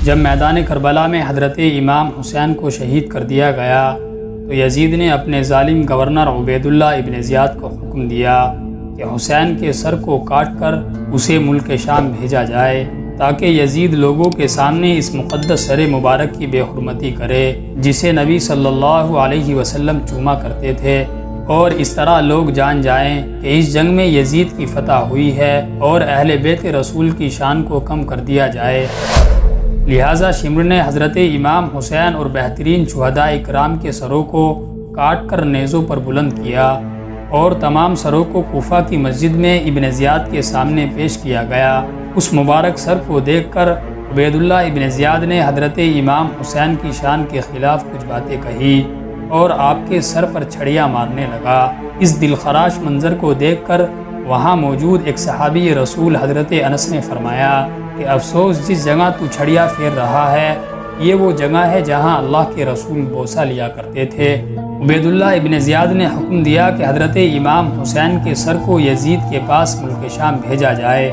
جب میدان کربلا میں حضرت امام حسین کو شہید کر دیا گیا تو یزید نے اپنے ظالم گورنر عبید اللہ ابن زیاد کو حکم دیا کہ حسین کے سر کو کاٹ کر اسے ملک شام بھیجا جائے تاکہ یزید لوگوں کے سامنے اس مقدس سر مبارک کی بے حرمتی کرے جسے نبی صلی اللہ علیہ وسلم چوما کرتے تھے، اور اس طرح لوگ جان جائیں کہ اس جنگ میں یزید کی فتح ہوئی ہے اور اہل بیت رسول کی شان کو کم کر دیا جائے۔ لہٰذا شمر نے حضرت امام حسین اور بہترین شہداء کرام کے سروں کو کاٹ کر نیزوں پر بلند کیا اور تمام سروں کو کوفہ کی مسجد میں ابن زیاد کے سامنے پیش کیا گیا۔ اس مبارک سر کو دیکھ کر عبید اللہ ابن زیاد نے حضرت امام حسین کی شان کے خلاف کچھ باتیں کہی اور آپ کے سر پر چھڑیاں مارنے لگا۔ اس دلخراش منظر کو دیکھ کر وہاں موجود ایک صحابی رسول حضرت انس نے فرمایا کہ افسوس، جس جگہ تو چھڑیاں پھیر رہا ہے یہ وہ جگہ ہے جہاں اللہ کے رسول بوسہ لیا کرتے تھے۔ عبید اللہ ابن زیاد نے حکم دیا کہ حضرت امام حسین کے سر کو یزید کے پاس ملک شام بھیجا جائے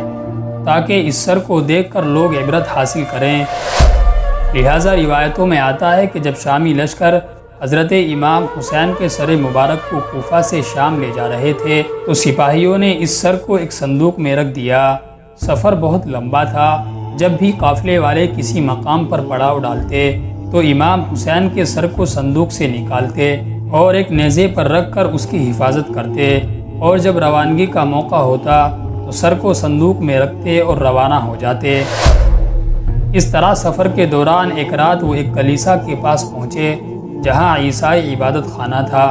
تاکہ اس سر کو دیکھ کر لوگ عبرت حاصل کریں۔ لہٰذا روایتوں میں آتا ہے کہ جب شامی لشکر حضرت امام حسین کے سر مبارک کو کوفہ سے شام لے جا رہے تھے تو سپاہیوں نے اس سر کو ایک صندوق میں رکھ دیا۔ سفر بہت لمبا تھا۔ جب بھی قافلے والے کسی مقام پر پڑاؤ ڈالتے تو امام حسین کے سر کو صندوق سے نکالتے اور ایک نیزے پر رکھ کر اس کی حفاظت کرتے، اور جب روانگی کا موقع ہوتا تو سر کو صندوق میں رکھتے اور روانہ ہو جاتے۔ اس طرح سفر کے دوران ایک رات وہ ایک کلیسا کے پاس پہنچے جہاں عیسائی عبادت خانہ تھا۔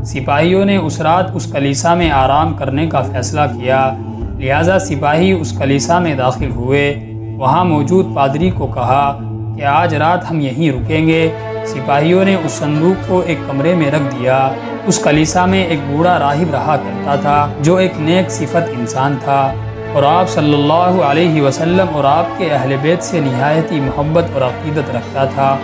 سپاہیوں نے اس رات اس کلیسا میں آرام کرنے کا فیصلہ کیا، لہٰذا سپاہی اس کلیسا میں داخل ہوئے۔ وہاں موجود پادری کو کہا کہ آج رات ہم یہیں رکیں گے۔ سپاہیوں نے اس صندوق کو ایک کمرے میں رکھ دیا۔ اس کلیسا میں ایک بوڑھا راہب رہا کرتا تھا جو ایک نیک صفت انسان تھا اور آپ صلی اللہ علیہ وسلم اور آپ کے اہل بیت سے نہایتی محبت اور عقیدت رکھتا تھا۔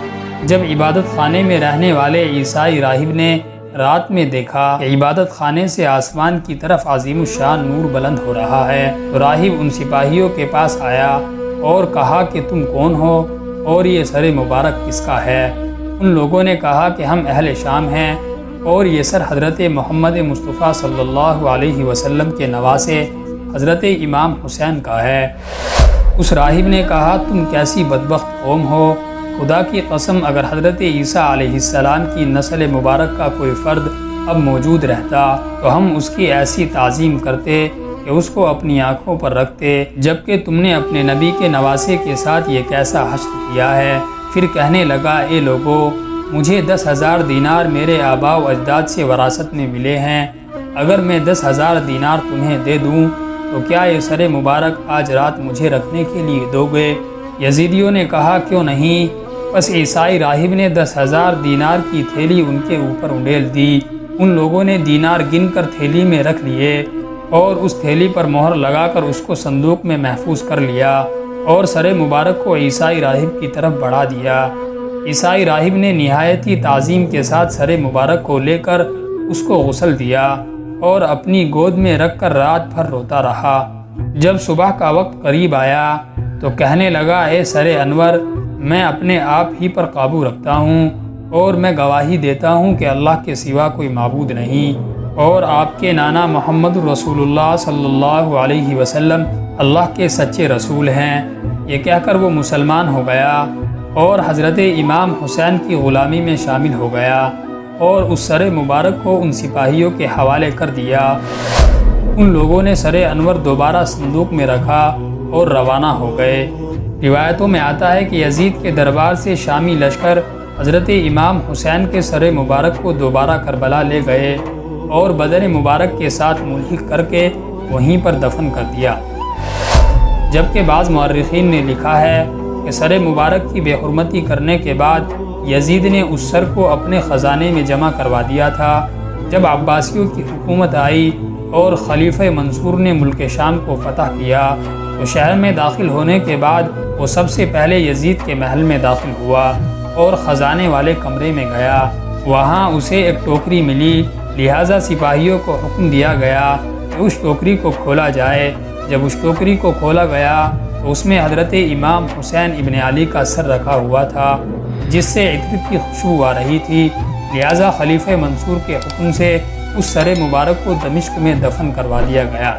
جب عبادت خانے میں رہنے والے عیسائی راہب نے رات میں دیکھا کہ عبادت خانے سے آسمان کی طرف عظیم الشان نور بلند ہو رہا ہے تو راہب ان سپاہیوں کے پاس آیا اور کہا کہ تم کون ہو اور یہ سر مبارک کس کا ہے؟ ان لوگوں نے کہا کہ ہم اہل شام ہیں اور یہ سر حضرت محمد مصطفیٰ صلی اللہ علیہ وسلم کے نواسے حضرت امام حسین کا ہے۔ اس راہب نے کہا تم کیسی بدبخت قوم ہو، خدا کی قسم اگر حضرت عیسیٰ علیہ السلام کی نسل مبارک کا کوئی فرد اب موجود رہتا تو ہم اس کی ایسی تعظیم کرتے کہ اس کو اپنی آنکھوں پر رکھتے، جبکہ تم نے اپنے نبی کے نواسے کے ساتھ یہ کیسا حشر کیا ہے؟ پھر کہنے لگا اے لوگو، مجھے 10,000 دینار میرے آباء و اجداد سے وراثت میں ملے ہیں، اگر میں 10,000 دینار تمہیں دے دوں تو کیا یہ سر مبارک آج رات مجھے رکھنے کے لیے دو گے؟ یزیدیوں نے کہا کیوں نہیں؟ بس عیسائی راہب نے 10,000 دینار کی تھیلی ان کے اوپر انڈیل دی۔ ان لوگوں نے دینار گن کر تھیلی میں رکھ لیے اور اس تھیلی پر مہر لگا کر اس کو صندوق میں محفوظ کر لیا اور سر مبارک کو عیسائی راہب کی طرف بڑھا دیا۔ عیسائی راہب نے نہایتی تعظیم کے ساتھ سر مبارک کو لے کر اس کو غسل دیا اور اپنی گود میں رکھ کر رات بھر روتا رہا۔ جب صبح کا وقت قریب آیا تو کہنے لگا اے سر انور، میں اپنے آپ ہی پر قابو رکھتا ہوں اور میں گواہی دیتا ہوں کہ اللہ کے سوا کوئی معبود نہیں اور آپ کے نانا محمد رسول اللہ صلی اللہ علیہ وسلم اللہ کے سچے رسول ہیں۔ یہ کہہ کر وہ مسلمان ہو گیا اور حضرت امام حسین کی غلامی میں شامل ہو گیا اور اس سر مبارک کو ان سپاہیوں کے حوالے کر دیا۔ ان لوگوں نے سر انور دوبارہ صندوق میں رکھا اور روانہ ہو گئے۔ روایتوں میں آتا ہے کہ یزید کے دربار سے شامی لشکر حضرت امام حسین کے سر مبارک کو دوبارہ کربلا لے گئے اور بدن مبارک کے ساتھ ملحق کر کے وہیں پر دفن کر دیا، جبکہ بعض مورخین نے لکھا ہے کہ سر مبارک کی بے حرمتی کرنے کے بعد یزید نے اس سر کو اپنے خزانے میں جمع کروا دیا تھا۔ جب عباسیوں کی حکومت آئی اور خلیفہ منصور نے ملک شام کو فتح کیا تو شہر میں داخل ہونے کے بعد وہ سب سے پہلے یزید کے محل میں داخل ہوا اور خزانے والے کمرے میں گیا۔ وہاں اسے ایک ٹوکری ملی، لہٰذا سپاہیوں کو حکم دیا گیا کہ اس ٹوکری کو کھولا جائے۔ جب اس ٹوکری کو کھولا گیا تو اس میں حضرت امام حسین ابن علی کا سر رکھا ہوا تھا، جس سے عطر کی خوشبو آ رہی تھی، لہٰذا خلیفہ منصور کے حکم سے اس سر مبارک کو دمشق میں دفن کروا دیا گیا۔